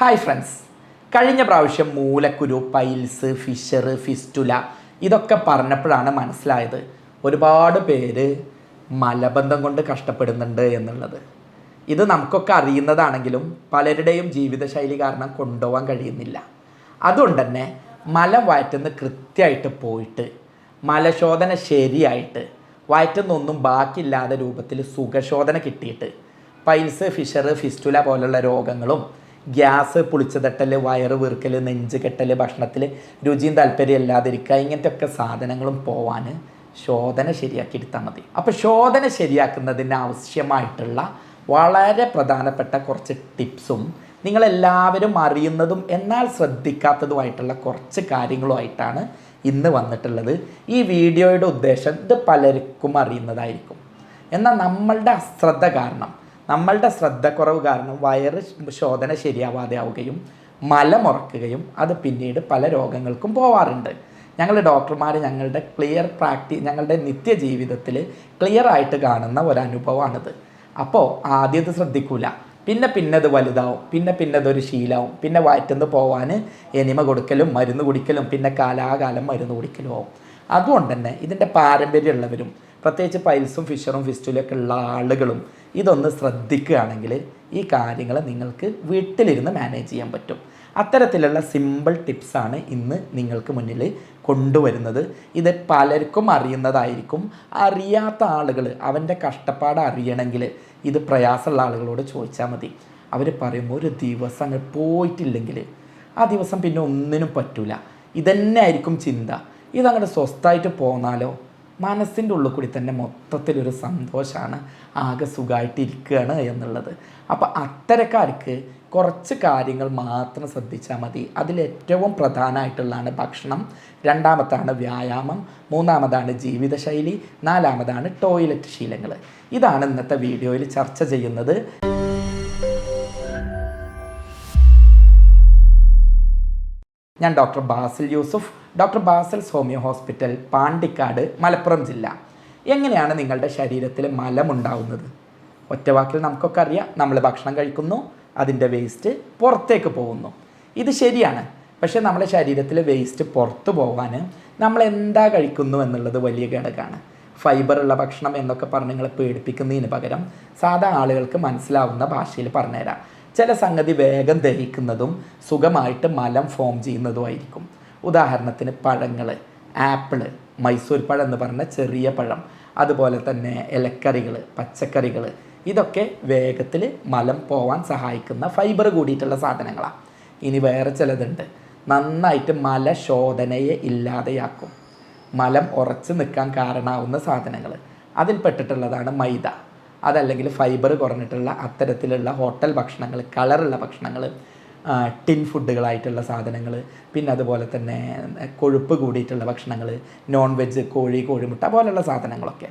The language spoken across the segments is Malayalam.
ഹായ് ഫ്രണ്ട്സ്, കഴിഞ്ഞ പ്രാവശ്യം മൂലക്കുരു, പൈൽസ്, ഫിഷർ, ഫിസ്റ്റുല ഇതൊക്കെ പറഞ്ഞപ്പോഴാണ് മനസ്സിലായത് ഒരുപാട് പേര് മലബന്ധം കൊണ്ട് കഷ്ടപ്പെടുന്നുണ്ട് എന്നുള്ളത്. ഇത് നമുക്കൊക്കെ അറിയുന്നതാണെങ്കിലും പലരുടെയും ജീവിതശൈലി കാരണം കൊണ്ടുപോകാൻ കഴിയുന്നില്ല. അതുകൊണ്ട് തന്നെ മലം വയറ്റുന്ന കൃത്യമായിട്ട് പോയിട്ട് മലശോധന ശരിയായിട്ട് വയറ്റുന്നൊന്നും ബാക്കിയില്ലാത്ത രൂപത്തിൽ സുഖശോധന കിട്ടിയിട്ട് പൈൽസ്, ഫിഷർ, ഫിസ്റ്റുല പോലുള്ള രോഗങ്ങളും ഗ്യാസ്, പുളിച്ചതട്ടൽ, വയറ് വീർക്കൽ, നെഞ്ച് കെട്ടൽ, ഭക്ഷണത്തിൽ രുചിയും താല്പര്യം ഇല്ലാതിരിക്കുക, ഇങ്ങനത്തെ ഒക്കെ സാധനങ്ങളും പോവാൻ ശോധന ശരിയാക്കി എടുത്താൽ മതി. അപ്പോൾ ശോധന ശരിയാക്കുന്നതിന് ആവശ്യമായിട്ടുള്ള വളരെ പ്രധാനപ്പെട്ട കുറച്ച് ടിപ്സും നിങ്ങളെല്ലാവരും അറിയുന്നതും എന്നാൽ ശ്രദ്ധിക്കാത്തതുമായിട്ടുള്ള കുറച്ച് കാര്യങ്ങളുമായിട്ടാണ് ഇന്ന് വന്നിട്ടുള്ളത്. ഈ വീഡിയോയുടെ ഉദ്ദേശം ഇത് പലർക്കും അറിയുന്നതായിരിക്കും, എന്നാൽ നമ്മളുടെ അശ്രദ്ധ കാരണം, നമ്മളുടെ ശ്രദ്ധക്കുറവ് കാരണം വയറ് ശോധന ശരിയാവാതെ ആവുകയും മലമുറക്കുകയും അത് പിന്നീട് പല രോഗങ്ങൾക്കും പോവാറുണ്ട്. ഞങ്ങൾ ഡോക്ടർമാർ ഞങ്ങളുടെ നിത്യജീവിതത്തിൽ ക്ലിയറായിട്ട് കാണുന്ന ഒരനുഭവമാണിത്. അപ്പോൾ ആദ്യം ഇത് ശ്രദ്ധിക്കൂല, പിന്നെ അത് വലുതാവും, പിന്നെ അതൊരു ശീലമാവും, പിന്നെ വയറ്റുന്ന് പോവാൻ എനിമ കൊടുക്കലും മരുന്ന് കുടിക്കലും പിന്നെ കാലാകാലം മരുന്ന് കുടിക്കലും ആവും. അതുകൊണ്ട് തന്നെ ഇതിൻ്റെ പാരമ്പര്യമുള്ളവരും പ്രത്യേകിച്ച് പൈൽസും ഫിഷറും ഫിസ്റ്റുലൊക്കെ ഉള്ള ആളുകളും ഇതൊന്ന് ശ്രദ്ധിക്കുകയാണെങ്കിൽ ഈ കാര്യങ്ങൾ നിങ്ങൾക്ക് വീട്ടിലിരുന്ന് മാനേജ് ചെയ്യാൻ പറ്റും. അത്തരത്തിലുള്ള സിമ്പിൾ ടിപ്സാണ് ഇന്ന് നിങ്ങൾക്ക് മുന്നിൽ കൊണ്ടുവരുന്നത്. ഇത് പലർക്കും അറിയുന്നതായിരിക്കും. അറിയാത്ത ആളുകൾ അവൻ്റെ കഷ്ടപ്പാട് അറിയണമെങ്കിൽ ഇത് പ്രയാസമുള്ള ആളുകളോട് ചോദിച്ചാൽ മതി. അവർ പറയും ഒരു ദിവസം അങ്ങ് പോയിട്ടില്ലെങ്കിൽ ആ ദിവസം പിന്നെ ഒന്നിനും പറ്റൂല. ഇതന്നെ ആയിരിക്കും ചിന്ത. ഇതങ്ങോട്ട് സ്വസ്ഥമായിട്ട് പോന്നാലോ മനസ്സിൻ്റെ ഉള്ളിൽ കൂടി തന്നെ മൊത്തത്തിലൊരു സന്തോഷമാണ്, ആകെ സുഖമായിട്ടിരിക്കുകയാണ് എന്നുള്ളത്. അപ്പോൾ അത്തരക്കാർക്ക് കുറച്ച് കാര്യങ്ങൾ മാത്രം ശ്രദ്ധിച്ചാൽ മതി. അതിലേറ്റവും പ്രധാനമായിട്ടുള്ളതാണ് ഭക്ഷണം, രണ്ടാമത്താണ് വ്യായാമം, മൂന്നാമതാണ് ജീവിതശൈലി, നാലാമതാണ് ടോയ്ലറ്റ് ശീലങ്ങൾ. ഇതാണ് ഇന്നത്തെ വീഡിയോയിൽ ചർച്ച ചെയ്യുന്നത്. ഞാൻ doctor Basil Yusuf, doctor Basil's homeo hospital, Pandikkad, Malappuram ജില്ല. എങ്ങനെയാണ് നിങ്ങളുടെ ശരീരത്തിൽ മലമുണ്ടാവുന്നത്? ഒറ്റവാക്കിൽ നമുക്കൊക്കെ അറിയാം. നമ്മൾ ഭക്ഷണം കഴിക്കുന്നു, അതിൻ്റെ വേസ്റ്റ് പുറത്തേക്ക് പോകുന്നു. ഇത് ശരിയാണ്. പക്ഷേ നമ്മുടെ ശരീരത്തിൽ വേസ്റ്റ് പുറത്തു പോകാൻ നമ്മൾ എന്താ കഴിക്കുന്നു എന്നുള്ളത് വലിയ ഘടകമാണ്. ഫൈബറുള്ള ഭക്ഷണം എന്നൊക്കെ പറഞ്ഞ് നിങ്ങളെ പേടിപ്പിക്കുന്നതിന് പകരം സാധാ ആളുകൾക്ക് മനസ്സിലാവുന്ന ഭാഷയിൽ പറഞ്ഞുതരാം. ചില സംഗതി വേഗം ദഹിക്കുന്നതും സുഖമായിട്ട് മലം ഫോം ചെയ്യുന്നതുമായിരിക്കും. ഉദാഹരണത്തിന് പഴങ്ങൾ, ആപ്പിള്, മൈസൂർ പഴം എന്ന് പറഞ്ഞ ചെറിയ പഴം, അതുപോലെ തന്നെ ഇലക്കറികൾ, പച്ചക്കറികൾ, ഇതൊക്കെ വേഗത്തിൽ മലം പോവാൻ സഹായിക്കുന്ന ഫൈബർ കൂടിയിട്ടുള്ള സാധനങ്ങളാണ്. ഇനി വേറെ ചിലതുണ്ട്, നന്നായിട്ട് മലശോധനയെ ഇല്ലാതെയാക്കും, മലം ഉറച്ചു നിൽക്കാൻ കാരണമാവുന്ന സാധനങ്ങൾ. അതിൽപ്പെട്ടിട്ടുള്ളതാണ് മൈദ, അതല്ലെങ്കിൽ ഫൈബർ കുറഞ്ഞിട്ടുള്ള അത്തരത്തിലുള്ള ഹോട്ടൽ ഭക്ഷണങ്ങൾ, കളറുള്ള ഭക്ഷണങ്ങൾ, ടിൻ ഫുഡുകളായിട്ടുള്ള സാധനങ്ങൾ, പിന്നെ അതുപോലെ തന്നെ കൊഴുപ്പ് കൂടിയിട്ടുള്ള ഭക്ഷണങ്ങൾ, നോൺ വെജ്, കോഴിമുട്ട പോലുള്ള സാധനങ്ങളൊക്കെ.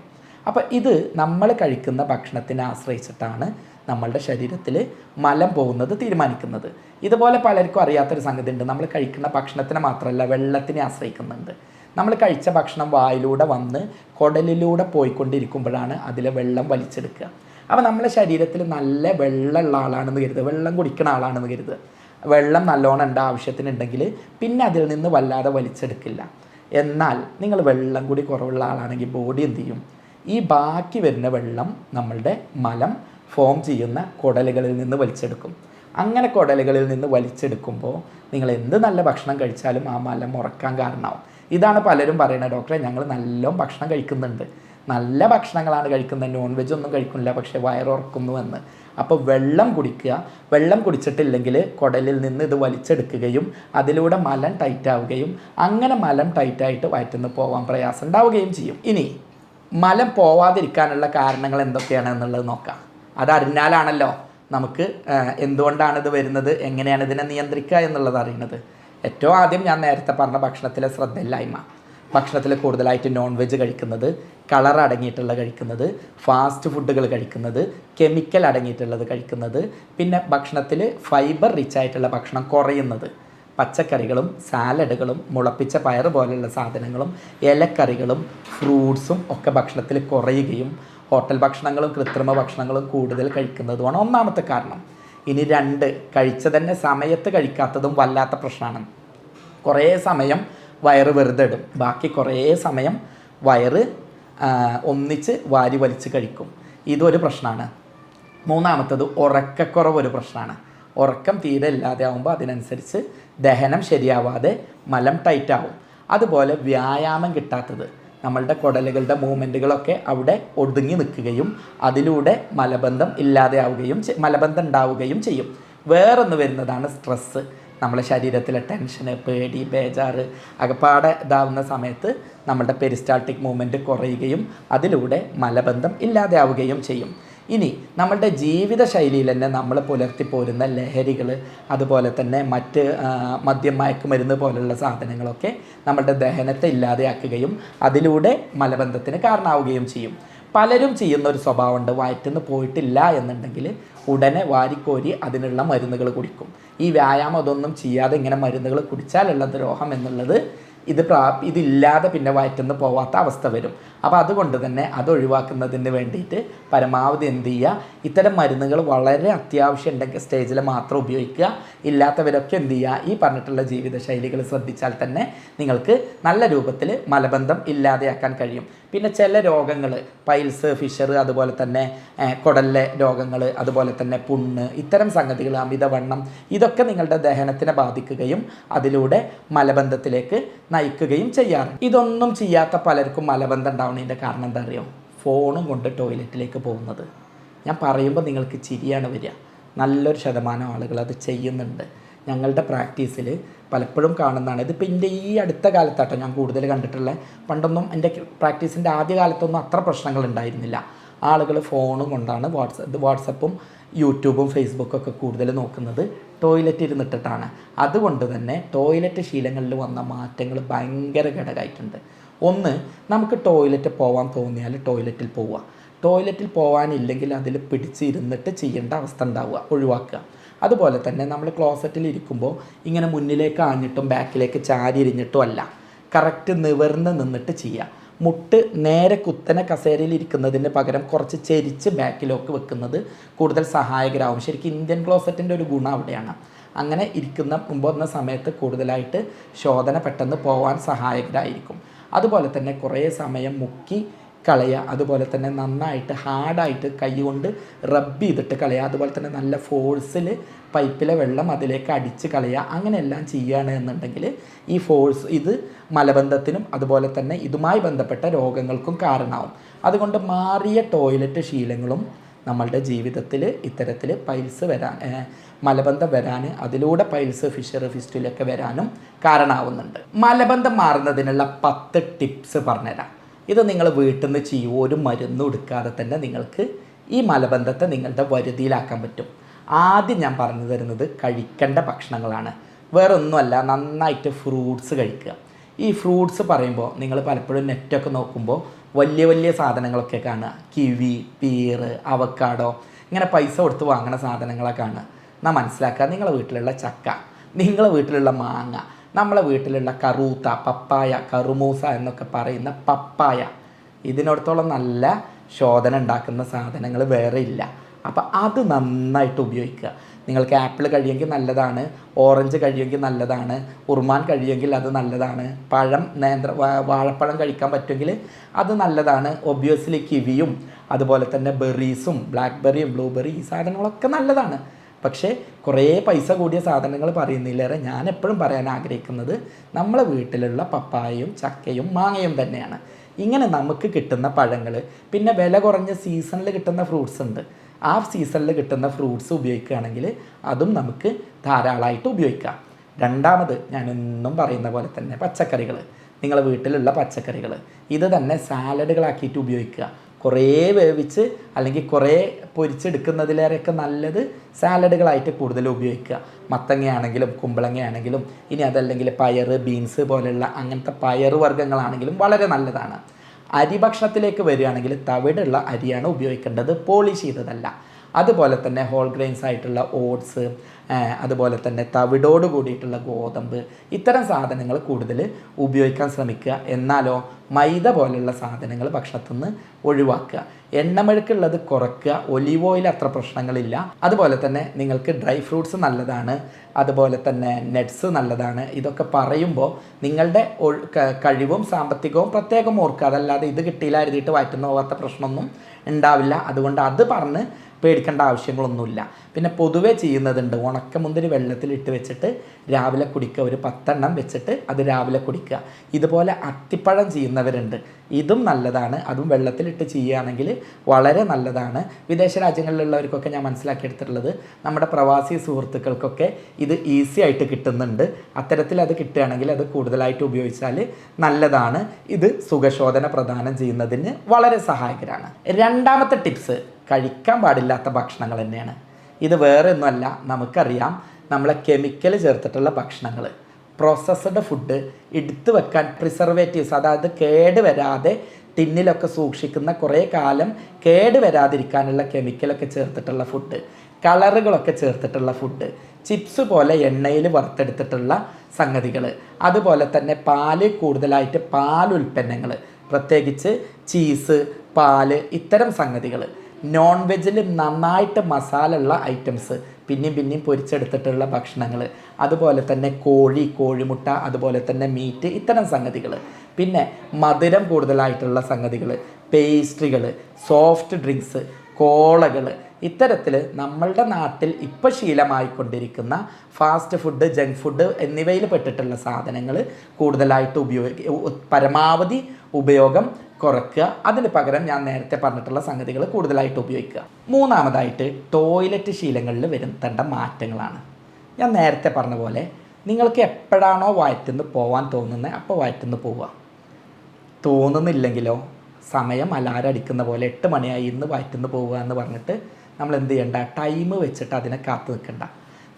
അപ്പോൾ ഇത് നമ്മൾ കഴിക്കുന്ന ഭക്ഷണത്തിനെ ആശ്രയിച്ചിട്ടാണ് നമ്മളുടെ ശരീരത്തിൽ മലം പോകുന്നത് തീരുമാനിക്കുന്നത്. ഇതുപോലെ പലർക്കും അറിയാത്തൊരു സംഗതി ഉണ്ട്. നമ്മൾ കഴിക്കുന്ന ഭക്ഷണത്തിനെ മാത്രമല്ല വെള്ളത്തിനെ ആശ്രയിക്കുന്നുണ്ട്. നമ്മൾ കഴിച്ച ഭക്ഷണം വായിലൂടെ വന്ന് കുടലിലൂടെ പോയിക്കൊണ്ടിരിക്കുമ്പോഴാണ് അതിലെ വെള്ളം വലിച്ചെടുക്കുക. അപ്പോൾ നമ്മുടെ ശരീരത്തിൽ നല്ല വെള്ളമുള്ള ആളാണെന്ന് കരുതുക, വെള്ളം കുടിക്കുന്ന ആളാണെന്ന് കരുതുക. വെള്ളം നല്ലോണം ഉണ്ട്, ആവശ്യത്തിനുണ്ടെങ്കിൽ പിന്നെ അതിൽ നിന്ന് വല്ലാതെ വലിച്ചെടുക്കില്ല. എന്നാൽ നിങ്ങൾ വെള്ളം കൂടി കുറവുള്ള ആളാണെങ്കിൽ ബോഡി എന്ത് ചെയ്യും? ഈ ബാക്കി വരുന്ന വെള്ളം നമ്മളുടെ മലം ഫോം ചെയ്യുന്ന കുടലുകളിൽ നിന്ന് വലിച്ചെടുക്കും. അങ്ങനെ കുടലുകളിൽ നിന്ന് വലിച്ചെടുക്കുമ്പോൾ നിങ്ങൾ എന്ത് നല്ല ഭക്ഷണം കഴിച്ചാലും ആ മലം ഉറക്കാൻ കാരണമാവും. ഇതാണ് പലരും പറയുന്നത്, ഡോക്ടറെ ഞങ്ങൾ നല്ലോണം ഭക്ഷണം കഴിക്കുന്നുണ്ട്, നല്ല ഭക്ഷണങ്ങളാണ് കഴിക്കുന്നത്, നോൺ വെജ് ഒന്നും കഴിക്കുന്നില്ല, പക്ഷേ വയറുറക്കുന്നു എന്ന്. അപ്പോൾ വെള്ളം കുടിക്കുക. വെള്ളം കുടിച്ചിട്ടില്ലെങ്കിൽ കുടലിൽ നിന്ന് ഇത് വലിച്ചെടുക്കുകയും അതിലൂടെ മലം ടൈറ്റാവുകയും അങ്ങനെ മലം ടൈറ്റായിട്ട് വയറ്റുന്ന് പോകാൻ പ്രയാസം ഉണ്ടാവുകയും ചെയ്യും. ഇനി മലം പോവാതിരിക്കാനുള്ള കാരണങ്ങൾ എന്തൊക്കെയാണ് എന്നുള്ളത് നോക്കാം. അതറിഞ്ഞാലാണല്ലോ നമുക്ക് എന്തുകൊണ്ടാണ് ഇത് വരുന്നത്, എങ്ങനെയാണ് ഇതിനെ നിയന്ത്രിക്കുക എന്നുള്ളത് അറിയുന്നത്. ഏറ്റവും ആദ്യം ഞാൻ നേരത്തെ പറഞ്ഞ ഭക്ഷണത്തിലെ ശ്രദ്ധയില്ലായ്മ, ഭക്ഷണത്തിൽ കൂടുതലായിട്ട് നോൺ വെജ് കഴിക്കുന്നത്, കളർ അടങ്ങിയിട്ടുള്ള കഴിക്കുന്നത്, ഫാസ്റ്റ് ഫുഡുകൾ കഴിക്കുന്നത്, കെമിക്കൽ അടങ്ങിയിട്ടുള്ളത് കഴിക്കുന്നത്, പിന്നെ ഭക്ഷണത്തിൽ ഫൈബർ റിച്ച് ആയിട്ടുള്ള ഭക്ഷണം കുറയുന്നത്, പച്ചക്കറികളും സാലഡുകളും മുളപ്പിച്ച പയർ പോലെയുള്ള സാധനങ്ങളും ഇലക്കറികളും ഫ്രൂട്ട്സും ഒക്കെ ഭക്ഷണത്തിൽ കുറയുകയും ഹോട്ടൽ ഭക്ഷണങ്ങളും കൃത്രിമ ഭക്ഷണങ്ങളും കൂടുതൽ കഴിക്കുന്നതുമാണ് ഒന്നാമത്തെ കാരണം. ഇനി 2, കഴിച്ച തന്നെ സമയത്ത് കഴിക്കാത്തതും വല്ലാത്ത പ്രശ്നമാണ്. കുറേ സമയം വയറ് വെറുതെ ഇടും, ബാക്കി കുറേ സമയം വയറ് ഒന്നിച്ച് വാരി വലിച്ച് കഴിക്കും. ഇതൊരു പ്രശ്നമാണ്. 3-മത്തത് ഉറക്കക്കുറവ് ഒരു പ്രശ്നമാണ്. ഉറക്കം തീരെ ഇല്ലാതെ ആകുമ്പോൾ അതിനനുസരിച്ച് ദഹനം ശരിയാവാതെ മലം ടൈറ്റാവും. അതുപോലെ വ്യായാമം കിട്ടാത്തത്, നമ്മളുടെ കുടലുകളുടെ മൂവ്മെൻറ്റുകളൊക്കെ അവിടെ ഒതുങ്ങി നിൽക്കുകയും അതിലൂടെ മലബന്ധം മലബന്ധം ഉണ്ടാവുകയും ചെയ്യും. വേറൊന്ന് വരുന്നതാണ് സ്ട്രെസ്സ്. നമ്മളെ ശരീരത്തിലെ ടെൻഷന്, പേടി, ബേജാറ് അകപ്പാടെ ഇതാവുന്ന സമയത്ത് നമ്മളുടെ പെരിസ്റ്റാൾട്ടിക് മൂവ്മെൻറ്റ് കുറയുകയും അതിലൂടെ മലബന്ധം ഇല്ലാതെയാവുകയും ചെയ്യും. ഇനി നമ്മളുടെ ജീവിതശൈലിയിൽ തന്നെ നമ്മൾ പുലർത്തിപ്പോരുന്ന ലഹരികൾ, അതുപോലെ തന്നെ മറ്റ് മദ്യം, മയക്കുമരുന്ന് പോലുള്ള സാധനങ്ങളൊക്കെ നമ്മളുടെ ദഹനത്തെ ഇല്ലാതെയാക്കുകയും അതിലൂടെ മലബന്ധത്തിന് കാരണമാവുകയും ചെയ്യും. പലരും ചെയ്യുന്ന ഒരു സ്വഭാവമുണ്ട്, വയറ്റിന്ന് പോയിട്ടില്ല എന്നുണ്ടെങ്കിൽ ഉടനെ വാരിക്കോരി അതിനുള്ള മരുന്നുകൾ കുടിക്കും. ഈ വ്യായാമം അതൊന്നും ചെയ്യാതെ ഇങ്ങനെ മരുന്നുകൾ കുടിച്ചാലുള്ള ദ്രോഹം എന്നുള്ളത് ഇതില്ലാതെ പിന്നെ വയറ്റിന്ന് പോവാത്ത അവസ്ഥ വരും. അപ്പോൾ അതുകൊണ്ട് തന്നെ അത് ഒഴിവാക്കുന്നതിന് വേണ്ടിയിട്ട് പരമാവധി എന്ത് ചെയ്യുക, ഇത്തരം മരുന്നുകൾ വളരെ അത്യാവശ്യം ഉണ്ടെങ്കിൽ സ്റ്റേജിൽ മാത്രം ഉപയോഗിക്കുക. ഇല്ലാത്തവരൊക്കെ എന്ത് ചെയ്യുക, ഈ പറഞ്ഞിട്ടുള്ള ജീവിതശൈലികൾ ശ്രദ്ധിച്ചാൽ തന്നെ നിങ്ങൾക്ക് നല്ല രൂപത്തിൽ മലബന്ധം ഇല്ലാതെയാക്കാൻ കഴിയും. പിന്നെ ചില രോഗങ്ങൾ, പൈൽസ്, ഫിഷർ, അതുപോലെ തന്നെ കുടലിലെ രോഗങ്ങൾ, അതുപോലെ തന്നെ പുണ്ണ്, ഇത്തരം സംഗതികൾ, അമിതവണ്ണം, ഇതൊക്കെ നിങ്ങളുടെ ദഹനത്തിനെ ബാധിക്കുകയും അതിലൂടെ മലബന്ധത്തിലേക്ക് നയിക്കുകയും ചെയ്യാറ്. ഇതൊന്നും ചെയ്യാത്ത പലർക്കും മലബന്ധം ഉണ്ടാവുന്നതിൻ്റെ കാരണം എന്താ അറിയോ? ഫോണും കൊണ്ട് ടോയ്ലറ്റിലേക്ക് പോകുന്നത്. ഞാൻ പറയുമ്പോൾ നിങ്ങൾക്ക് ചിരിയാണ് വരിക. നല്ലൊരു ശതമാനം ആളുകൾ അത് ചെയ്യുന്നുണ്ട്. ഞങ്ങളുടെ പ്രാക്ടീസിൽ പലപ്പോഴും കാണുന്നതാണ്. ഇതിപ്പോൾ എൻ്റെ ഈ അടുത്ത കാലത്താട്ടോ ഞാൻ കൂടുതൽ കണ്ടിട്ടുള്ളത്. പണ്ടൊന്നും എൻ്റെ പ്രാക്ടീസിൻ്റെ ആദ്യ കാലത്തൊന്നും അത്ര പ്രശ്നങ്ങൾ ഉണ്ടായിരുന്നില്ല. ആളുകൾ ഫോണും കൊണ്ടാണ് വാട്സപ്പും യൂട്യൂബും ഫേസ്ബുക്കൊക്കെ കൂടുതൽ നോക്കുന്നത് ടോയ്ലറ്റ് ഇരുന്നിട്ടിട്ടാണ്. അതുകൊണ്ട് തന്നെ ടോയ്ലറ്റ് ശീലങ്ങളിൽ വന്ന മാറ്റങ്ങൾ ഭയങ്കര ഘടകമായിട്ടുണ്ട്. ഒന്ന്, നമുക്ക് ടോയ്ലറ്റ് പോകാൻ തോന്നിയാൽ ടോയ്ലറ്റിൽ പോവുക. ടോയ്ലറ്റിൽ പോകാനില്ലെങ്കിൽ അതിൽ പിടിച്ചിരുന്നിട്ട് ചെയ്യേണ്ട അവസ്ഥ ഉണ്ടാവുക, ഒഴിവാക്കുക. അതുപോലെ തന്നെ നമ്മൾ ക്ലോസറ്റിൽ ഇരിക്കുമ്പോൾ ഇങ്ങനെ മുന്നിലേക്ക് ആഞ്ഞിട്ടും ബാക്കിലേക്ക് ചാരി ഇരിഞ്ഞിട്ടും അല്ല, കറക്റ്റ് നിവർന്ന് നിന്നിട്ട് ചെയ്യുക. മുട്ട് നേരെ കുത്തനെ കസേരയിൽ ഇരിക്കുന്നതിന് പകരം കുറച്ച് ചെരിച്ച് ബാക്കിലേക്ക് വെക്കുന്നത് കൂടുതൽ സഹായകരാകും. ശരിക്കും ഇന്ത്യൻ ക്ലോസറ്റിൻ്റെ ഒരു ഗുണം അവിടെയാണ്. അങ്ങനെ മുമ്പ് സമയത്ത് കൂടുതലായിട്ട് ശോധന പെട്ടെന്ന് പോകാൻ സഹായകരായിരിക്കും. അതുപോലെ തന്നെ കുറേ സമയം മുക്കി കളയുക. അതുപോലെ തന്നെ നന്നായിട്ട് ഹാർഡായിട്ട് കൈ കൊണ്ട് റബ്ബ് ചെയ്തിട്ട് കളയുക. അതുപോലെ തന്നെ നല്ല ഫോഴ്സിൽ പൈപ്പിലെ വെള്ളം അതിലേക്ക് അടിച്ച് കളയുക. അങ്ങനെയെല്ലാം ചെയ്യുകയാണ് എന്നുണ്ടെങ്കിൽ ഈ ഫോഴ്സ് ഇത് മലബന്ധത്തിനും അതുപോലെ തന്നെ ഇതുമായി ബന്ധപ്പെട്ട രോഗങ്ങൾക്കും കാരണമാവും. അതുകൊണ്ട് മാറിയ ടോയ്ലറ്റ് ശീലങ്ങളും നമ്മളുടെ ജീവിതത്തിൽ ഇത്തരത്തിൽ പൈൽസ് മലബന്ധം വരാൻ, അതിലൂടെ പൈൽസ്, ഫിഷർ, ഫിസ്റ്റുലൊക്കെ വരാനും കാരണമാവുന്നുണ്ട്. മലബന്ധം മാറുന്നതിനുള്ള 10 ടിപ്സ് പറഞ്ഞുതരാം. ഇത് നിങ്ങൾ വീട്ടിൽ നിന്ന് ചെയ്യും, ഒരു മരുന്നും എടുക്കാതെ തന്നെ നിങ്ങൾക്ക് ഈ മലബന്ധത്തെ നിങ്ങളുടെ വരുതിയിലാക്കാൻ പറ്റും. ആദ്യം ഞാൻ പറഞ്ഞു തരുന്നത് കഴിക്കേണ്ട ഭക്ഷണങ്ങളാണ്. വേറൊന്നുമല്ല, നന്നായിട്ട് ഫ്രൂട്ട്സ് കഴിക്കുക. ഈ ഫ്രൂട്ട്സ് പറയുമ്പോൾ നിങ്ങൾ പലപ്പോഴും നെറ്റൊക്കെ നോക്കുമ്പോൾ വലിയ വലിയ സാധനങ്ങളൊക്കെ കാണുക. കിവി, പീറ്, അവക്കാഡോ, ഇങ്ങനെ പൈസ കൊടുത്ത് വാങ്ങുന്ന സാധനങ്ങളെ കാണുക. എന്നാൽ മനസ്സിലാക്കുക, നിങ്ങളെ വീട്ടിലുള്ള ചക്ക, നിങ്ങളെ വീട്ടിലുള്ള മാങ്ങ, നമ്മളെ വീട്ടിലുള്ള കറൂത്ത, പപ്പായ, കറുമൂസ എന്നൊക്കെ പറയുന്ന പപ്പായ, ഇതിനോടത്തോളം നല്ല ശോധന ഉണ്ടാക്കുന്ന സാധനങ്ങൾ വേറെ ഇല്ല. അപ്പോൾ അത് നന്നായിട്ട് ഉപയോഗിക്കുക. നിങ്ങൾക്ക് ആപ്പിൾ കഴിയുമെങ്കിൽ നല്ലതാണ്, ഓറഞ്ച് കഴിയുമെങ്കിൽ നല്ലതാണ്, ഉറുമാൻ കഴിയുമെങ്കിൽ അത് നല്ലതാണ്, പഴം വാഴപ്പഴം കഴിക്കാൻ പറ്റുമെങ്കിൽ അത് നല്ലതാണ്. ഒബ്വിയസ്ലി കിവിയും അതുപോലെ തന്നെ ബെറീസും, ബ്ലാക്ക്ബെറിയും ബ്ലൂബെറി, ഈ സാധനങ്ങളൊക്കെ നല്ലതാണ്. പക്ഷേ കുറേ പൈസ കൂടിയ സാധനങ്ങൾ പറയുന്നില്ലേറെ ഞാൻ എപ്പോഴും പറയാൻ ആഗ്രഹിക്കുന്നത് നമ്മളെ വീട്ടിലുള്ള പപ്പായയും ചക്കയും മാങ്ങയും തന്നെയാണ്. ഇങ്ങനെ നമുക്ക് കിട്ടുന്ന പഴങ്ങൾ, പിന്നെ വില കുറഞ്ഞ സീസണിൽ കിട്ടുന്ന ഫ്രൂട്ട്സ് ഉണ്ട്. ആ സീസണിൽ കിട്ടുന്ന ഫ്രൂട്ട്സ് ഉപയോഗിക്കുകയാണെങ്കിൽ അതും നമുക്ക് ധാരാളമായിട്ട് ഉപയോഗിക്കാം. രണ്ടാമത് ഞാനെന്നും പറയുന്ന പോലെ തന്നെ പച്ചക്കറികൾ, നിങ്ങളെ വീട്ടിലുള്ള പച്ചക്കറികൾ ഇത് തന്നെ സാലഡുകളാക്കിയിട്ട് ഉപയോഗിക്കുക. കുറേ വേവിച്ച് അല്ലെങ്കിൽ കുറേ പൊരിച്ചെടുക്കുന്നതിലേറെയൊക്കെ നല്ലത് സാലഡുകളായിട്ട് കൂടുതൽ ഉപയോഗിക്കുക. മത്തങ്ങയാണെങ്കിലും കുമ്പളങ്ങയാണെങ്കിലും, ഇനി അതല്ലെങ്കിൽ പയറ്, ബീൻസ് പോലെയുള്ള അങ്ങനത്തെ പയറ് വർഗ്ഗങ്ങളാണെങ്കിലും വളരെ നല്ലതാണ്. അരി ഭക്ഷണത്തിലേക്ക് വരികയാണെങ്കിൽ തവിടുള്ള അരിയാണ് ഉപയോഗിക്കേണ്ടത്, പോളിഷ് ചെയ്തതല്ല. അതുപോലെ തന്നെ ഹോൾ ഗ്രെയിൻസ് ആയിട്ടുള്ള ഓട്സ്, അതുപോലെ തന്നെ തവിടോട് കൂടിയിട്ടുള്ള ഗോതമ്പ്, ഇത്തരം സാധനങ്ങൾ കൂടുതൽ ഉപയോഗിക്കാൻ ശ്രമിക്കുക. എന്നാലോ മൈദ പോലുള്ള സാധനങ്ങൾ ഭക്ഷണത്തിൽ നിന്ന് ഒഴിവാക്കുക. എണ്ണമെഴുക്കുള്ളത് കുറയ്ക്കുക. ഒലീവ് ഓയിൽ അത്ര പ്രശ്നങ്ങളില്ല. അതുപോലെ തന്നെ നിങ്ങൾക്ക് ഡ്രൈ ഫ്രൂട്ട്സ് നല്ലതാണ്, അതുപോലെ തന്നെ നട്ട്സ് നല്ലതാണ്. ഇതൊക്കെ പറയുമ്പോൾ നിങ്ങളുടെ കഴിവും സാമ്പത്തികവും പ്രത്യേകം ഓർക്കുക. അതല്ലാതെ ഇത് കിട്ടിയില്ല എഴുതിയിട്ട് വയറ്റുന്ന പോകാത്ത പ്രശ്നമൊന്നും ഉണ്ടാവില്ല. അതുകൊണ്ട് അത് പറഞ്ഞ് പേടിക്കേണ്ട ആവശ്യങ്ങളൊന്നുമില്ല. പിന്നെ പൊതുവേ ചെയ്യുന്നതുണ്ട്, ഉണക്കമുന്തിരി വെള്ളത്തിലിട്ട് വെച്ചിട്ട് രാവിലെ കുടിക്കുക. ഒരു 10 എണ്ണം വെച്ചിട്ട് അത് രാവിലെ കുടിക്കുക. ഇതുപോലെ അത്തിപ്പഴം ചെയ്യുന്നവരുണ്ട്, ഇതും നല്ലതാണ്. അതും വെള്ളത്തിലിട്ട് ചെയ്യുകയാണെങ്കിൽ വളരെ നല്ലതാണ്. വിദേശ രാജ്യങ്ങളിലുള്ളവർക്കൊക്കെ ഞാൻ മനസ്സിലാക്കിയെടുത്തിട്ടുള്ളത്, നമ്മുടെ പ്രവാസി സുഹൃത്തുക്കൾക്കൊക്കെ ഇത് ഈസി ആയിട്ട് കിട്ടുന്നുണ്ട്. അത്തരത്തിൽ അത് കിട്ടുകയാണെങ്കിൽ അത് കൂടുതലായിട്ട് ഉപയോഗിച്ചാൽ നല്ലതാണ്. ഇത് സുഖശോധന പ്രദാനം ചെയ്യുന്നതിന് വളരെ സഹായകരമാണ്. രണ്ടാമത്തെ ടിപ്സ്, കഴിക്കാൻ പാടില്ലാത്ത ഭക്ഷണങ്ങൾ തന്നെയാണ്. ഇത് വേറെ ഒന്നുമല്ല, നമുക്കറിയാം, നമ്മളെ കെമിക്കൽ ചേർത്തിട്ടുള്ള ഭക്ഷണങ്ങൾ, പ്രോസസ്ഡ് ഫുഡ്, എടുത്തു വെക്കാൻ പ്രിസർവേറ്റീവ്സ്, അതായത് കേട് വരാതെ ടിന്നിലൊക്കെ സൂക്ഷിക്കുന്ന കുറേ കാലം കേട് വരാതിരിക്കാനുള്ള കെമിക്കലൊക്കെ ചേർത്തിട്ടുള്ള ഫുഡ്, കളറുകളൊക്കെ ചേർത്തിട്ടുള്ള ഫുഡ്, ചിപ്സ് പോലെ എണ്ണയിൽ വറുത്തെടുത്തിട്ടുള്ള സംഗതികൾ, അതുപോലെ തന്നെ പാല്, കൂടുതലായിട്ട് പാലുൽപ്പന്നങ്ങൾ, പ്രത്യേകിച്ച് ചീസ്, പാല്, ഇത്തരം സംഗതികൾ, നോൺ വെജിൽ നന്നായിട്ട് മസാല ഉള്ള ഐറ്റംസ്, പിന്നെയും പൊരിച്ചെടുത്തിട്ടുള്ള ഭക്ഷണങ്ങൾ, അതുപോലെ തന്നെ കോഴിമുട്ട, അതുപോലെ തന്നെ മീറ്റ്, ഇത്തരം സംഗതികൾ, പിന്നെ മധുരം കൂടുതലായിട്ടുള്ള സംഗതികൾ, പേസ്ട്രികൾ, സോഫ്റ്റ് ഡ്രിങ്ക്സ്, കോളകൾ, ഇത്തരത്തിൽ നമ്മളുടെ നാട്ടിൽ ഇപ്പോൾ ശീലമായിക്കൊണ്ടിരിക്കുന്ന ഫാസ്റ്റ് ഫുഡ്, ജങ്ക് ഫുഡ് എന്നിവയിൽ പെട്ടിട്ടുള്ള സാധനങ്ങൾ കൂടുതലായിട്ട് പരമാവധി ഉപയോഗം കുറയ്ക്കുക. അതിന് പകരം ഞാൻ നേരത്തെ പറഞ്ഞിട്ടുള്ള സംഗതികൾ കൂടുതലായിട്ട് ഉപയോഗിക്കുക. മൂന്നാമതായിട്ട് ടോയ്ലറ്റ് ശീലങ്ങളിൽ വരുത്തേണ്ട മാറ്റങ്ങളാണ്. ഞാൻ നേരത്തെ പറഞ്ഞ പോലെ നിങ്ങൾക്ക് എപ്പോഴാണോ വയറ്റിന്ന് പോകാൻ തോന്നുന്നത് അപ്പോൾ വയറ്റിന്ന് പോവുക. തോന്നുന്നില്ലെങ്കിലോ സമയം അലാരം അടിക്കുന്ന പോലെ 8 മണിയായി ഇന്ന് വയറ്റിന്ന് പോവുക എന്ന് പറഞ്ഞിട്ട് നമ്മൾ എന്ത് ചെയ്യണ്ട, ടൈം വെച്ചിട്ട് അതിനെ കാത്തു നിൽക്കണ്ട.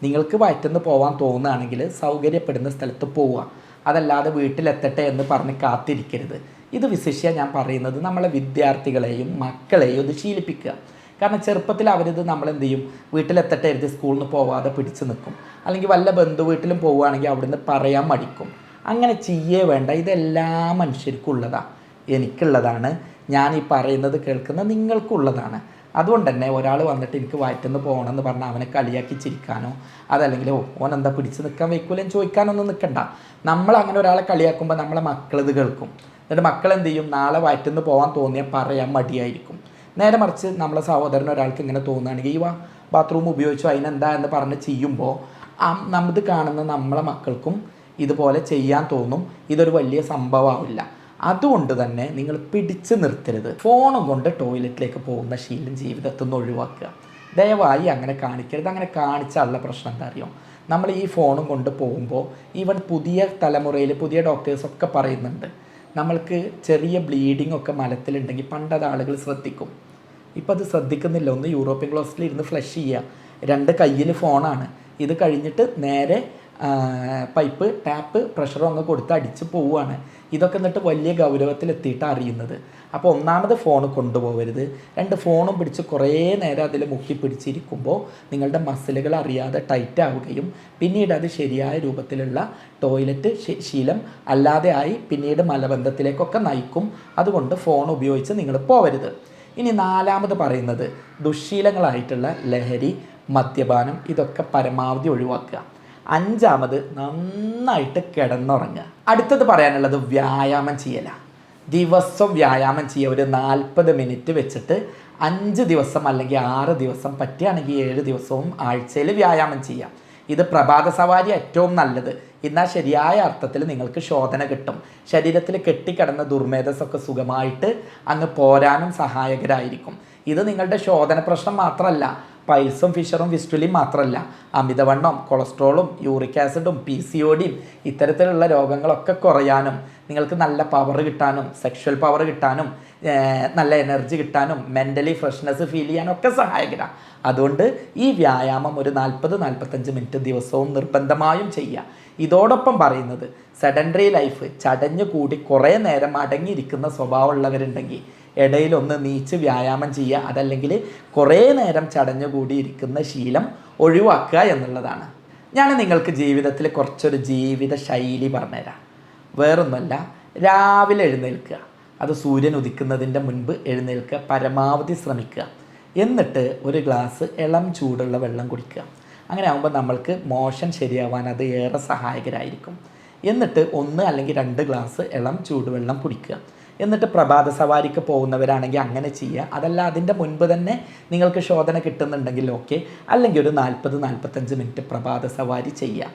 നിങ്ങൾക്ക് വയറ്റിന്ന് പോകാൻ തോന്നുകയാണെങ്കിൽ സൗകര്യപ്പെടുന്ന സ്ഥലത്ത് പോവുക. അതല്ലാതെ വീട്ടിലെത്തട്ടെ എന്ന് പറഞ്ഞ് കാത്തിരിക്കരുത്. ഇത് വിശിഷ്യ ഞാൻ പറയുന്നത് നമ്മളെ വിദ്യാർത്ഥികളെയും മക്കളെയും ഇത് ശീലിപ്പിക്കുക. കാരണം ചെറുപ്പത്തിൽ അവരിത് നമ്മളെന്ത് ചെയ്യും, വീട്ടിലെത്തട്ടെ എഴുതി സ്കൂളിൽ നിന്ന് പോവാതെ പിടിച്ച് നിൽക്കും. അല്ലെങ്കിൽ വല്ല ബന്ധു വീട്ടിലും പോവുകയാണെങ്കിൽ അവിടുന്ന് പറയാൻ മടിക്കും. അങ്ങനെ ചെയ്യേ വേണ്ട. ഇതെല്ലാ മനുഷ്യർക്കും ഉള്ളതാണ്, എനിക്കുള്ളതാണ്, ഞാൻ ഈ പറയുന്നത് കേൾക്കുന്ന നിങ്ങൾക്കുള്ളതാണ്. അതുകൊണ്ട് തന്നെ ഒരാൾ വന്നിട്ട് എനിക്ക് വയറ്റിന്ന് പോകണമെന്ന് പറഞ്ഞാൽ അവനെ കളിയാക്കി ചിരിക്കാനോ അതല്ലെങ്കിൽ ഓനെന്താ പിടിച്ച് നിൽക്കാൻ വയ്ക്കൂലെന്ന് ചോദിക്കാനൊന്നും നിൽക്കണ്ട. നമ്മളങ്ങനെ ഒരാളെ കളിയാക്കുമ്പോൾ നമ്മളെ മക്കളിത് കേൾക്കും. എന്നിട്ട് മക്കളെന്ത് ചെയ്യും, നാളെ വയറ്റിന്ന് പോകാൻ തോന്നിയാൽ പറയാൻ മടിയായിരിക്കും. നേരെ മറിച്ച് നമ്മളെ സഹോദരൻ ഒരാൾക്ക് ഇങ്ങനെ തോന്നുകയാണെങ്കിൽ ഈ ബാത്റൂം ഉപയോഗിച്ചു അതിനെന്താ എന്ന് പറഞ്ഞ് ചെയ്യുമ്പോൾ നമ്മത് കാണുന്ന നമ്മളെ മക്കൾക്കും ഇതുപോലെ ചെയ്യാൻ തോന്നും. ഇതൊരു വലിയ സംഭവമാവില്ല. അതുകൊണ്ട് തന്നെ നിങ്ങൾ പിടിച്ച് നിർത്തരുത്. ഫോണും കൊണ്ട് ടോയ്ലറ്റിലേക്ക് പോകുന്ന ശീലം ജീവിതത്തിൽ നിന്ന് ഒഴിവാക്കുക. ദയവായി അങ്ങനെ കാണിക്കരുത്. അങ്ങനെ കാണിച്ചാലുള്ള പ്രശ്നം എന്താ അറിയോ, നമ്മൾ ഈ ഫോണും കൊണ്ട് പോകുമ്പോൾ ഈവൻ പുതിയ തലമുറയിൽ പുതിയ ഡോക്ടേഴ്സൊക്കെ പറയുന്നുണ്ട്, നമ്മൾക്ക് ചെറിയ ബ്ലീഡിംഗ് ഒക്കെ മലത്തിലുണ്ടെങ്കിൽ പണ്ടത് ആളുകൾ ശ്രദ്ധിക്കും. ഇപ്പോൾ അത് ശ്രദ്ധിക്കുന്നില്ല. ഒന്ന് യൂറോപ്യൻ ക്ലോസറ്റിൽ ഇരുന്ന് ഫ്ലഷ് ചെയ്യുക, 2 കയ്യിൽ ഫോണാണ്. ഇത് കഴിഞ്ഞിട്ട് നേരെ പൈപ്പ് ടാപ്പ് പ്രഷറും അങ്ങ് കൊടുത്ത് അടിച്ച് പോവുകയാണ്. ഇതൊക്കെ എന്നിട്ട് വലിയ ഗൗരവത്തിലെത്തിയിട്ട് അറിയുന്നത്. അപ്പോൾ ഒന്നാമത് ഫോൺ കൊണ്ടുപോകരുത്. 2 ഫോണും പിടിച്ച് കുറേ നേരം അതിൽ മുക്കി പിടിച്ചിരിക്കുമ്പോൾ നിങ്ങളുടെ മസിലുകൾ അറിയാതെ ടൈറ്റ് ആവുകയും പിന്നീട് അത് ശരിയായ രൂപത്തിലുള്ള ടോയ്ലറ്റ് ശീലം അല്ലാതെ ആയി പിന്നീട് മലബന്ധത്തിലേക്കൊക്കെ നയിക്കും. അതുകൊണ്ട് ഫോൺ ഉപയോഗിച്ച് നിങ്ങൾ പോവരുത്. ഇനി 4ാമത് പറയുന്നത് ദുശ്ശീലങ്ങളായിട്ടുള്ള ലഹരി, മദ്യപാനം, ഇതൊക്കെ പരമാവധി ഒഴിവാക്കുക. 5ാമത് നന്നായിട്ട് കിടന്നുറങ്ങുക. അടുത്തത് പറയാനുള്ളത് വ്യായാമം ചെയ്യലാണ്. ദിവസം വ്യായാമം ചെയ്യുക. ഒരു 40 മിനിറ്റ് വെച്ചിട്ട് 5 ദിവസം അല്ലെങ്കിൽ 6 ദിവസം, പറ്റുകയാണെങ്കിൽ 7 ദിവസവും ആഴ്ചയിൽ വ്യായാമം ചെയ്യാം. ഇത് പ്രഭാത സവാരി ഏറ്റവും നല്ലത്. എന്നാൽ ശരിയായ അർത്ഥത്തിൽ നിങ്ങൾക്ക് ശോധന കിട്ടും. ശരീരത്തിൽ കെട്ടിക്കിടന്ന ദുർമേധസ്സൊക്കെ സുഖമായിട്ട് അങ്ങ് പോരാനും സഹായകരായിരിക്കും. ഇത് നിങ്ങളുടെ ശോധന പ്രശ്നം മാത്രമല്ല, പൈൽസും ഫിഷറും ഫിസ്റ്റുലയും മാത്രമല്ല, അമിതവണ്ണം, കൊളസ്ട്രോളും യൂറിക് ആസിഡും PCODയും ഇത്തരത്തിലുള്ള രോഗങ്ങളൊക്കെ കുറയാനും നിങ്ങൾക്ക് നല്ല പവർ കിട്ടാനും സെക്ഷൽ പവർ കിട്ടാനും നല്ല എനർജി കിട്ടാനും മെൻ്റലി ഫ്രഷ്നെസ് ഫീൽ ചെയ്യാനും ഒക്കെ സഹായകരമാണ്. അതുകൊണ്ട് ഈ വ്യായാമം ഒരു 40-45 മിനിറ്റ് ദിവസവും നിർബന്ധമായും ചെയ്യുക. ഇതോടൊപ്പം പറയുന്നത് സെഡൻഡറി ലൈഫ് ചടഞ്ഞു കൂടി കുറേ നേരം അടങ്ങിയിരിക്കുന്ന സ്വഭാവമുള്ളവരുണ്ടെങ്കിൽ ഇടയിലൊന്ന് നീച്ച് വ്യായാമം ചെയ്യുക. അതല്ലെങ്കിൽ കുറേ നേരം ചടഞ്ഞു കൂടിയിരിക്കുന്ന ശീലം ഒഴിവാക്കുക എന്നുള്ളതാണ്. ഞാൻ നിങ്ങൾക്ക് ജീവിതത്തിൽ കുറച്ചൊരു ജീവിത ശൈലി പറഞ്ഞുതരാം. വേറൊന്നുമല്ല, രാവിലെ എഴുന്നേൽക്കുക, അത് സൂര്യൻ ഉദിക്കുന്നതിൻ്റെ മുൻപ് എഴുന്നേൽക്കുക, പരമാവധി ശ്രമിക്കുക. എന്നിട്ട് ഒരു ഗ്ലാസ് ഇളം ചൂടുള്ള വെള്ളം കുടിക്കുക. അങ്ങനെ ആകുമ്പോൾ നമ്മൾക്ക് മോഷൻ ശരിയാവാൻ അത് ഏറെ സഹായകരമായിരിക്കും. എന്നിട്ട് 1 അല്ലെങ്കിൽ 2 ഗ്ലാസ് ഇളം ചൂടുവെള്ളം കുടിക്കുക. എന്നിട്ട് പ്രഭാത സവാരിക്ക് പോകുന്നവരാണെങ്കിൽ അങ്ങനെ ചെയ്യുക. അതല്ല അതിൻ്റെ മുൻപ് തന്നെ നിങ്ങൾക്ക് ശോധന കിട്ടുന്നുണ്ടെങ്കിൽ ഓക്കെ, അല്ലെങ്കിൽ ഒരു 40-45 മിനിറ്റ് പ്രഭാത സവാരി ചെയ്യുക.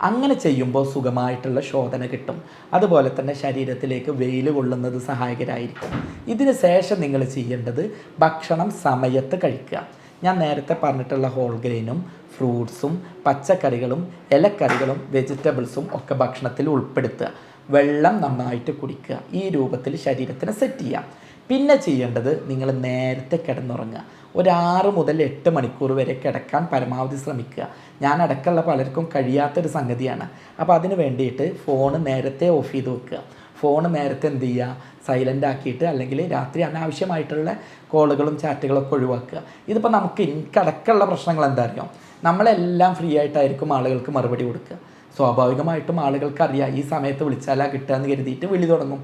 അങ്ങനെ ചെയ്യുമ്പോൾ സുഖമായിട്ടുള്ള ശോധന കിട്ടും. അതുപോലെ തന്നെ ശരീരത്തിലേക്ക് വെയിൽ കൊള്ളുന്നത് സഹായകരമായിരിക്കും. ഇതിന് ശേഷം നിങ്ങൾ ചെയ്യേണ്ടത് ഭക്ഷണം സമയത്ത് കഴിക്കുക. ഞാൻ നേരത്തെ പറഞ്ഞിട്ടുള്ള ഹോൾ ഗ്രെയിനും ഫ്രൂട്ട്സും പച്ചക്കറികളും ഇലക്കറികളും വെജിറ്റബിൾസും ഒക്കെ ഭക്ഷണത്തിൽ ഉൾപ്പെടുത്തുക. വെള്ളം നന്നായിട്ട് കുടിക്കുക. ഈ രൂപത്തിൽ ശരീരത്തിന് സെറ്റ് ചെയ്യാം. പിന്നെ ചെയ്യേണ്ടത് നിങ്ങൾ നേരത്തെ കിടന്നുറങ്ങുക. ഒരു 6 മുതൽ 8 മണിക്കൂർ വരെ കിടക്കാൻ പരമാവധി ശ്രമിക്കുക. ഞാൻ അടക്കമുള്ള പലർക്കും കഴിയാത്തൊരു സംഗതിയാണ്. അപ്പോൾ അതിന് വേണ്ടിയിട്ട് ഫോണ് നേരത്തെ ഓഫ് ചെയ്ത് വെക്കുക. ഫോണ് നേരത്തെ എന്ത് ചെയ്യുക, സൈലൻ്റ് ആക്കിയിട്ട്, അല്ലെങ്കിൽ രാത്രി അനാവശ്യമായിട്ടുള്ള കോളുകളും ചാറ്റുകളൊക്കെ ഒഴിവാക്കുക. ഇതിപ്പോൾ എനിക്കടക്കമുള്ള പ്രശ്നങ്ങൾ എന്താ അറിയാം, നമ്മളെല്ലാം ഫ്രീ ആയിട്ടായിരിക്കും ആളുകൾക്ക് മറുപടി കൊടുക്കുക. സ്വാഭാവികമായിട്ടും ആളുകൾക്കറിയാം ഈ സമയത്ത് വിളിച്ചാലാ കിട്ടുക എന്ന് കരുതിയിട്ട് വിളി തുടങ്ങും.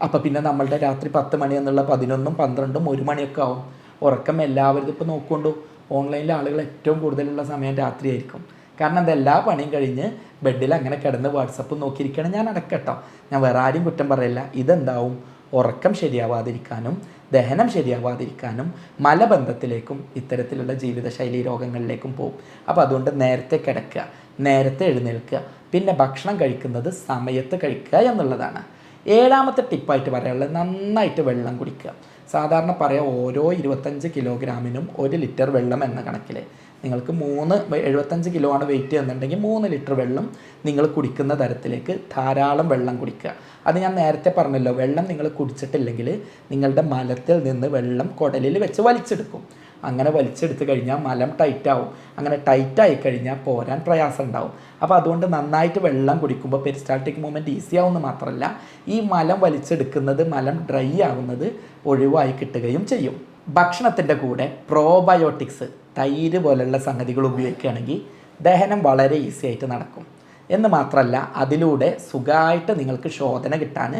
അപ്പോൾ പിന്നെ നമ്മളുടെ രാത്രി 10 മണി എന്നുള്ള 11, 12, 1 മണിയൊക്കെ ആവും. ഉറക്കം എല്ലാവരും ഇപ്പോൾ നോക്കുകൊണ്ടു ഓൺലൈനിൽ ആളുകൾ ഏറ്റവും കൂടുതലുള്ള സമയം രാത്രിയായിരിക്കും. കാരണം അതെല്ലാ പണിയും കഴിഞ്ഞ് ബെഡിൽ അങ്ങനെ കിടന്ന് വാട്സപ്പ് നോക്കിയിരിക്കണം. ഞാൻ അടക്കട്ടോ, ഞാൻ വേറെ ആരും കുറ്റം പറയില്ല. ഇതെന്താവും, ഉറക്കം ശരിയാവാതിരിക്കാനും ദഹനം ശരിയാവാതിരിക്കാനും മലബന്ധത്തിലേക്കും ഇത്തരത്തിലുള്ള ജീവിതശൈലി രോഗങ്ങളിലേക്കും പോകും. അപ്പോൾ അതുകൊണ്ട് നേരത്തെ കിടക്കുക, നേരത്തെ എഴുന്നേൽക്കുക, പിന്നെ ഭക്ഷണം കഴിക്കുന്നത് സമയത്ത് കഴിക്കുക എന്നുള്ളതാണ്. 7ാമത്തെ ടിപ്പായിട്ട് പറയാനുള്ളത് നന്നായിട്ട് വെള്ളം കുടിക്കുക. സാധാരണ പറയാം ഓരോ 25 കിലോഗ്രാമിനും 1 ലിറ്റർ വെള്ളം എന്ന കണക്കിൽ. നിങ്ങൾക്ക് 75 കിലോ ആണ് വെയിറ്റ് എന്നുണ്ടെങ്കിൽ 3 ലിറ്റർ വെള്ളം നിങ്ങൾ കുടിക്കുന്ന തരത്തിലേക്ക് ധാരാളം വെള്ളം കുടിക്കുക. അത് ഞാൻ നേരത്തെ പറഞ്ഞല്ലോ, വെള്ളം നിങ്ങൾ കുടിച്ചിട്ടില്ലെങ്കിൽ നിങ്ങളുടെ മലത്തിൽ നിന്ന് വെള്ളം കുടലിൽ വെച്ച് വലിച്ചെടുക്കും. അങ്ങനെ വലിച്ചെടുത്ത് കഴിഞ്ഞാൽ മലം ടൈറ്റാവും. അങ്ങനെ ടൈറ്റായി കഴിഞ്ഞാൽ പോരാൻ പ്രയാസം ഉണ്ടാവും. അപ്പോൾ അതുകൊണ്ട് നന്നായിട്ട് വെള്ളം കുടിക്കുമ്പോൾ പെരിസ്റ്റാൾട്ടിക് മൂവ്മെൻറ്റ് ഈസി ആവുമെന്ന് മാത്രമല്ല, ഈ മലം വലിച്ചെടുക്കുന്നത്, മലം ഡ്രൈ ആവുന്നത് ഒഴിവായി കിട്ടുകയും ചെയ്യും. ഭക്ഷണത്തിൻ്റെ കൂടെ പ്രോബയോട്ടിക്സ്, തൈര് പോലുള്ള സംഗതികൾ ഉപയോഗിക്കുകയാണെങ്കിൽ ദഹനം വളരെ ഈസി ആയിട്ട് നടക്കും. എന്ന് മാത്രമല്ല അതിലൂടെ സുഖമായിട്ട് നിങ്ങൾക്ക് ശോധന കിട്ടാൻ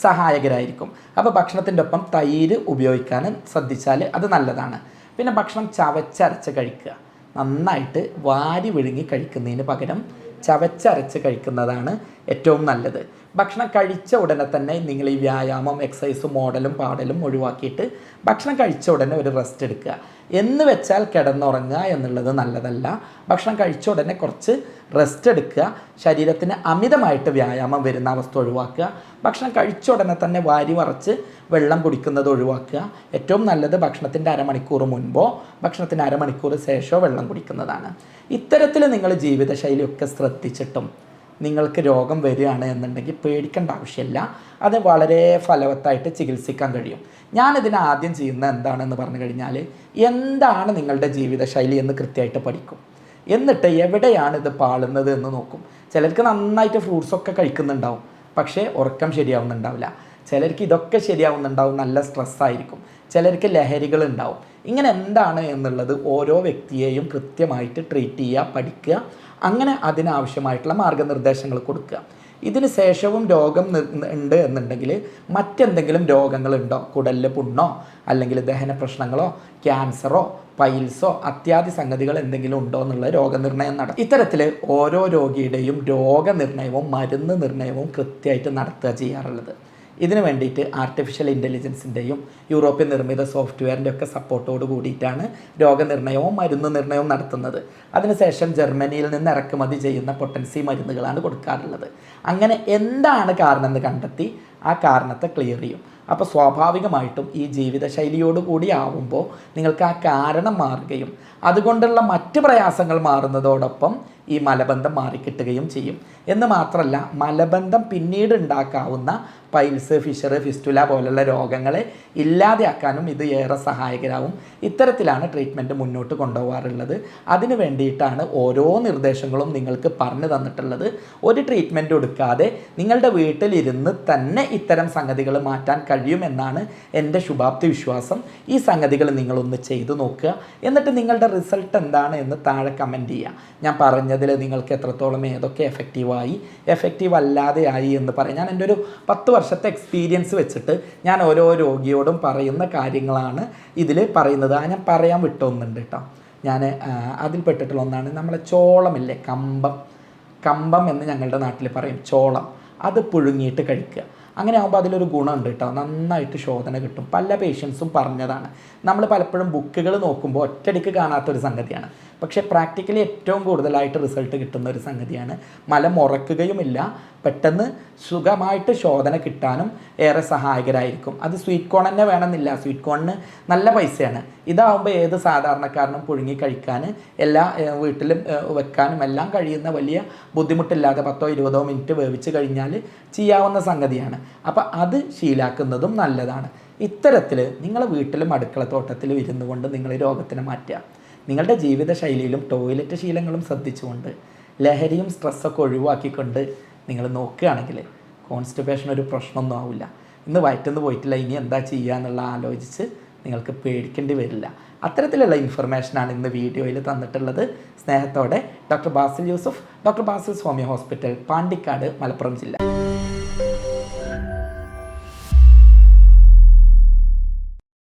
സഹായകരമായിരിക്കും. അപ്പോൾ ഭക്ഷണത്തിൻ്റെ ഒപ്പം തൈര് ഉപയോഗിക്കാൻ ശ്രദ്ധിച്ചാൽ അത് നല്ലതാണ്. പിന്നെ ഭക്ഷണം ചവച്ചരച്ച് കഴിക്കുക. നന്നായിട്ട് വാരി വിഴുങ്ങി കഴിക്കുന്നതിന് പകരം ചവച്ചരച്ച് കഴിക്കുന്നതാണ് ഏറ്റവും നല്ലത്. ഭക്ഷണം കഴിച്ച ഉടനെ തന്നെ നിങ്ങൾ ഈ വ്യായാമം, എക്സസൈസും, മോഡലും പാടലും ഒഴിവാക്കിയിട്ട് ഭക്ഷണം കഴിച്ച ഉടനെ ഒരു റെസ്റ്റ് എടുക്കുക. എന്ന് വെച്ചാൽ കിടന്നുറങ്ങുക എന്നുള്ളത് നല്ലതല്ല. ഭക്ഷണം കഴിച്ച ഉടനെ കുറച്ച് റെസ്റ്റ് എടുക്കുക. ശരീരത്തിന് അമിതമായിട്ട് വ്യായാമം വരുന്ന അവസ്ഥ ഒഴിവാക്കുക. ഭക്ഷണം കഴിച്ച ഉടനെ തന്നെ വാരി വറച്ച് വെള്ളം കുടിക്കുന്നത് ഒഴിവാക്കുക. ഏറ്റവും നല്ലത് ഭക്ഷണത്തിൻ്റെ അരമണിക്കൂർ മുൻപോ ഭക്ഷണത്തിന് അരമണിക്കൂർ ശേഷമോ വെള്ളം കുടിക്കുന്നതാണ്. ഇത്തരത്തിൽ നിങ്ങൾ ജീവിതശൈലിയൊക്കെ ശ്രദ്ധിച്ചിട്ടും നിങ്ങൾക്ക് രോഗം വരികയാണ് എന്നുണ്ടെങ്കിൽ പേടിക്കേണ്ട ആവശ്യമില്ല. അത് വളരെ ഫലവത്തായിട്ട് ചികിത്സിക്കാൻ കഴിയും. ഞാനിതിന് ആദ്യം ചെയ്യുന്നത് എന്താണെന്ന് പറഞ്ഞു കഴിഞ്ഞാൽ, എന്താണ് നിങ്ങളുടെ ജീവിതശൈലി എന്ന് കൃത്യമായിട്ട് പഠിക്കും. എന്നിട്ട് എവിടെയാണ് ഇത് പാളുന്നത് എന്ന് നോക്കും. ചിലർക്ക് നന്നായിട്ട് ഫ്രൂട്ട്സൊക്കെ കഴിക്കുന്നുണ്ടാവും, പക്ഷേ ഉറക്കം ശരിയാവുന്നുണ്ടാവില്ല. ചിലർക്ക് ഇതൊക്കെ ശരിയാവുന്നുണ്ടാവും, നല്ല സ്ട്രെസ്സായിരിക്കും. ചിലർക്ക് ലഹരികൾ ഉണ്ടാവും. ഇങ്ങനെ എന്താണ് എന്നുള്ളത് ഓരോ വ്യക്തിയെയും കൃത്യമായിട്ട് ട്രീറ്റ് ചെയ്യുക, പഠിക്കുക. അങ്ങനെ അതിനാവശ്യമായിട്ടുള്ള മാർഗ്ഗനിർദ്ദേശങ്ങൾ കൊടുക്കുക. ഇതിന് ശേഷവും രോഗം ഉണ്ട് എന്നുണ്ടെങ്കിൽ മറ്റെന്തെങ്കിലും രോഗങ്ങളുണ്ടോ, കുടലിൽ പുണ്ണോ അല്ലെങ്കിൽ ദഹന പ്രശ്നങ്ങളോ ക്യാൻസറോ പൈൽസോ അത്യാദി സംഗതികൾ എന്തെങ്കിലും ഉണ്ടോ എന്നുള്ള രോഗനിർണയം നടത്തും. ഇത്തരത്തിൽ ഓരോ രോഗിയുടെയും രോഗനിർണയവും മരുന്ന് നിർണയവും കൃത്യമായിട്ട് നടത്തുക ചെയ്യാറുള്ളത്. ഇതിന് വേണ്ടിയിട്ട് ആർട്ടിഫിഷ്യൽ ഇൻ്റലിജൻസിൻ്റെയും യൂറോപ്യൻ നിർമ്മിത സോഫ്റ്റ്വെയറിൻ്റെ ഒക്കെ സപ്പോർട്ടോട് കൂടിയിട്ടാണ് രോഗനിർണയവും മരുന്ന് നിർണയവും നടത്തുന്നത്. അതിനുശേഷം ജർമ്മനിയിൽ നിന്ന് ഇറക്കുമതി ചെയ്യുന്ന പൊട്ടൻസി മരുന്നുകളാണ് കൊടുക്കാറുള്ളത്. അങ്ങനെ എന്താണ് കാരണം എന്ന് കണ്ടെത്തി ആ കാരണത്തെ ക്ലിയർ ചെയ്യും. അപ്പോൾ സ്വാഭാവികമായിട്ടും ഈ ജീവിതശൈലിയോട് കൂടി ആവുമ്പോൾ നിങ്ങൾക്ക് ആ കാരണം മാറുകയും അതുകൊണ്ടുള്ള മറ്റ് പ്രയാസങ്ങൾ മാറുന്നതോടൊപ്പം ഈ മലബന്ധം മാറിക്കിട്ടുകയും ചെയ്യും. എന്ന് മാത്രമല്ല, മലബന്ധം പിന്നീട് ഉണ്ടാക്കാവുന്ന പൈൽസ്, ഫിഷർ, ഫിസ്റ്റുല പോലുള്ള രോഗങ്ങളെ ഇല്ലാതെയാക്കാനും ഇത് ഏറെ സഹായകരാകും. ഇത്തരത്തിലാണ് ട്രീറ്റ്മെൻറ്റ് മുന്നോട്ട് കൊണ്ടുപോകാറുള്ളത്. അതിന് വേണ്ടിയിട്ടാണ് ഓരോ നിർദ്ദേശങ്ങളും നിങ്ങൾക്ക് പറഞ്ഞു തന്നിട്ടുള്ളത്. ഒരു ട്രീറ്റ്മെൻറ്റ് എടുക്കാതെ നിങ്ങളുടെ വീട്ടിലിരുന്ന് തന്നെ ഇത്തരം സംഗതികൾ മാറ്റാൻ കഴിയുമെന്നാണ് എൻ്റെ ശുഭാപ്തി വിശ്വാസം. ഈ സംഗതികൾ നിങ്ങളൊന്ന് ചെയ്തു നോക്കുക. എന്നിട്ട് നിങ്ങളുടെ റിസൾട്ട് എന്താണ് എന്ന് താഴെ കമൻറ്റ് ചെയ്യുക. ഞാൻ പറഞ്ഞതിൽ നിങ്ങൾക്ക് എത്രത്തോളം ഏതൊക്കെ എഫക്റ്റീവായി, എഫക്റ്റീവ് അല്ലാതെയായി എന്ന് പറയാം. ഞാൻ എൻ്റെ ഒരു 10 വർഷത്തെ എക്സ്പീരിയൻസ് വെച്ചിട്ട് ഞാൻ ഓരോ രോഗിയോടും പറയുന്ന കാര്യങ്ങളാണ് ഇതിൽ പറയുന്നത്. ഞാൻ പറയാൻ വിട്ടൊന്നുണ്ട് കേട്ടോ. ഞാൻ അതിൽപ്പെട്ടിട്ടുള്ള ഒന്നാണ് നമ്മളെ ചോളമില്ലേ, കമ്പം എന്ന് ഞങ്ങളുടെ നാട്ടിൽ പറയും, ചോളം. അത് പുഴുങ്ങിയിട്ട് കഴിക്കുക. അങ്ങനെ ആകുമ്പോൾ അതിലൊരു ഗുണമുണ്ട് കേട്ടോ, നന്നായിട്ട് ശോധന കിട്ടും. പല പേഷ്യൻസും പറഞ്ഞതാണ്. നമ്മൾ പലപ്പോഴും ബുക്കുകൾ നോക്കുമ്പോൾ ഒറ്റയടിക്ക് കാണാത്തൊരു സംഗതിയാണ്, പക്ഷേ പ്രാക്ടിക്കലി ഏറ്റവും കൂടുതലായിട്ട് റിസൾട്ട് കിട്ടുന്ന ഒരു സംഗതിയാണ്. മലം ഉറക്കുകയുമില്ല, പെട്ടെന്ന് സുഖമായിട്ട് ശോധന കിട്ടാനും ഏറെ സഹായകരായിരിക്കും. അത് സ്വീറ്റ് കോൺ തന്നെ വേണമെന്നില്ല, സ്വീറ്റ് കോണിന് നല്ല പൈസയാണ്. ഇതാവുമ്പോൾ ഏത് സാധാരണക്കാരനും പുഴുങ്ങി കഴിക്കാൻ, എല്ലാ വീട്ടിലും വെക്കാനും എല്ലാം കഴിയുന്ന, വലിയ ബുദ്ധിമുട്ടില്ലാതെ 10-20 മിനിറ്റ് വേവിച്ച് കഴിഞ്ഞാൽ ചെയ്യാവുന്ന സംഗതിയാണ്. അപ്പോൾ അത് ശീലാക്കുന്നതും നല്ലതാണ്. ഇത്തരത്തിൽ നിങ്ങളെ വീട്ടിലും അടുക്കളത്തോട്ടത്തിലും ഇരുന്നു കൊണ്ട് നിങ്ങൾ ഈ രോഗത്തിനെ മാറ്റുക. നിങ്ങളുടെ ജീവിതശൈലിയിലും ടോയ്ലറ്റ് ശീലങ്ങളും ശ്രദ്ധിച്ചുകൊണ്ട് ലഹരിയും സ്ട്രെസ്സൊക്കെ ഒഴിവാക്കിക്കൊണ്ട് നിങ്ങൾ നോക്കുകയാണെങ്കിൽ കോൺസ്റ്റിപ്പേഷൻ ഒരു പ്രശ്നമൊന്നും ആവില്ല. ഇന്ന് വയറ്റിന്ന് പോയിട്ടില്ല, ഇനി എന്താ ചെയ്യുക എന്നുള്ള ആലോചിച്ച് നിങ്ങൾക്ക് പേടിക്കേണ്ടി വരില്ല. അത്തരത്തിലുള്ള ഇൻഫർമേഷനാണ് ഇന്ന് വീഡിയോയിൽ തന്നിട്ടുള്ളത്. സ്നേഹത്തോടെ doctor Basil Yusuf, doctor Basil's homeo hospital, Pandikkad, Malappuram ജില്ല.